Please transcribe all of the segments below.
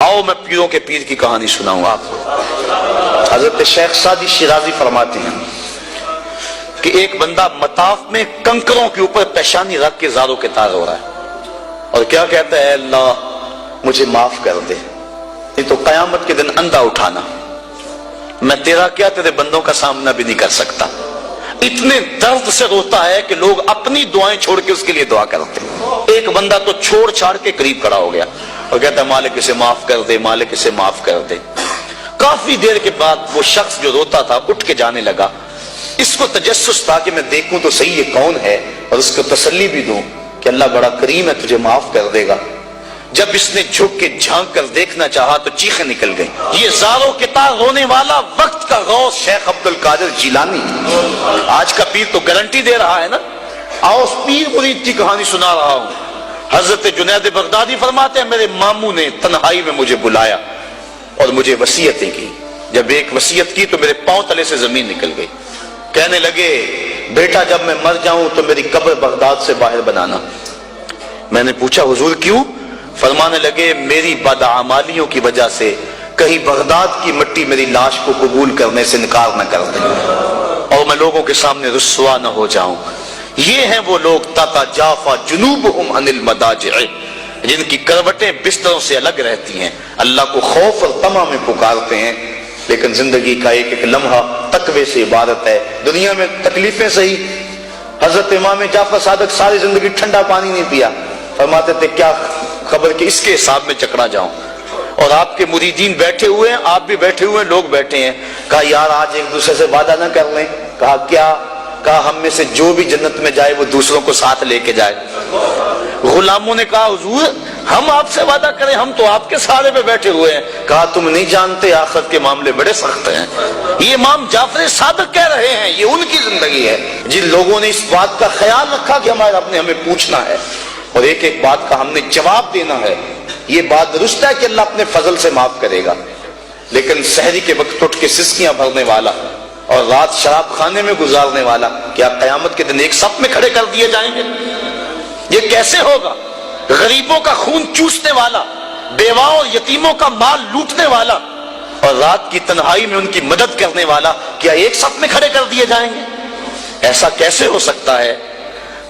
आओ मैं पीरों के पीर की कहानी सुनाऊं आपको। हजरत शेख सादी शिराजी फरमाते हैं कि एक बंदा मताफ में कंकरों के ऊपर पेशानी रख के ज़ारों के तार हो रहा है और क्या कहता है, अल्लाह मुझे माफ कर दे, नहीं तो कयामत के दिन अंधा उठाना, मैं तेरा क्या तेरे बंदों का सामना भी नहीं कर सकता। इतने दर्द से रोता है कि लोग अपनी दुआएं छोड़ के उसके लिए दुआ करते हैं। एक बंदा तो छोड़ छाड़ के करीब खड़ा हो गया और कहता है, मालिक इसे माफ कर दे, मालिक इसे माफ कर दे। काफी देर के बाद वो शख्स जो रोता था उठ के जाने लगा। इसको तजस्सुस था कि मैं देखूं तो सही ये कौन है और उसको तसल्ली भी दूं कि अल्लाह बड़ा करीम है, तुझे माफ कर देगा। जब इसने झुक के झांक कर देखना चाहा तो चीखें निकल गई। ये ज़ारों के तार रोने वाला वक्त का गौस शेख अब्दुल कादिर जिलानी, आज का पीर तो गारंटी दे रहा है ना। आओ उस पीर मुरीद की कहानी सुना रहा हूं। हजरत जुनैद बगदादी फरमाते हैं, मेरे मामू ने तन्हाई में मुझे बुलाया और मुझे वसीयतें की। जब एक वसीयत की तो मेरे पांव तले से जमीन निकल गई। कहने लगे, बेटा जब मैं मर जाऊं तो मेरी कब्र बगदाद से बाहर बनाना। मैंने पूछा, हुजूर क्यों? फरमाने लगे, मेरी बदआमालियों की वजह से कहीं बगदाद की मिट्टी मेरी लाश को कबूल करने से इनकार न कर दे और मैं लोगों के सामने रुस्वा न हो जाऊं। ये हैं वो लोग तताजाफा जुनूबहुम अनिल मदाजिअ, जिनकी करवटें बिस्तरों से अलग रहती हैं, अल्लाह को खौफ और तमा में पुकारते हैं, लेकिन जिंदगी का एक एक लम्हा तकवे से इबारत है। दुनिया में तकलीफें सही। हजरत इमाम जाफर सादिक सारी जिंदगी ठंडा पानी नहीं पिया, फरमाते थे क्या खबर कि इसके हिसाब में चकरा जाऊं। और आपके मुरीदीन बैठे हुए हैं, आप भी बैठे हुए हैं, लोग बैठे हैं। कहा यार आज एक दूसरे से वादा ना कर लें। कहा क्या? कहा हम में से जो भी जन्नत में जाए वो दूसरों को साथ लेके जाए। गुलामों ने कहा, हुजूर हम आपसे वादा करें, हम तो आपके सहारे पे बैठे हुए हैं। कहा तुम नहीं जानते आखिरत के मामले बड़े सख्त हैं। ये इमाम जाफर सादिक कह रहे हैं, ये उनकी जिंदगी है। जिन लोगों ने इस बात का ख्याल रखा कि हमारे रब ने हमें पूछना है और एक एक बात का हमने जवाब देना है, ये बात दुरुस्त है कि अल्लाह अपने फजल से माफ करेगा। लेकिन सहरी के वक्त उठ के सिसकियां भरने वाला और रात शराब खाने में गुजारने वाला क्या कयामत के दिन एक सफ में खड़े कर दिए जाएंगे? ये कैसे होगा? गरीबों का खून चूसने वाला, बेवाओं और यतीमों का माल लूटने वाला और रात की तन्हाई में उनकी मदद करने वाला क्या एक सफ में खड़े कर दिए जाएंगे? ऐसा कैसे हो सकता है?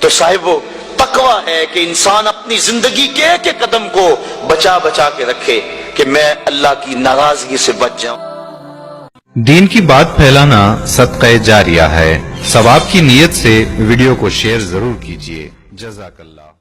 तो साहिब वो तकवा है कि इंसान अपनी जिंदगी के एक एक कदम को बचा बचा के रखे कि मैं अल्लाह की नाराजगी से बच जाऊं। दीन की बात फैलाना सदक़े जारिया है। सवाब की नीयत से वीडियो को शेयर जरूर कीजिए। जज़ाकल्लाह।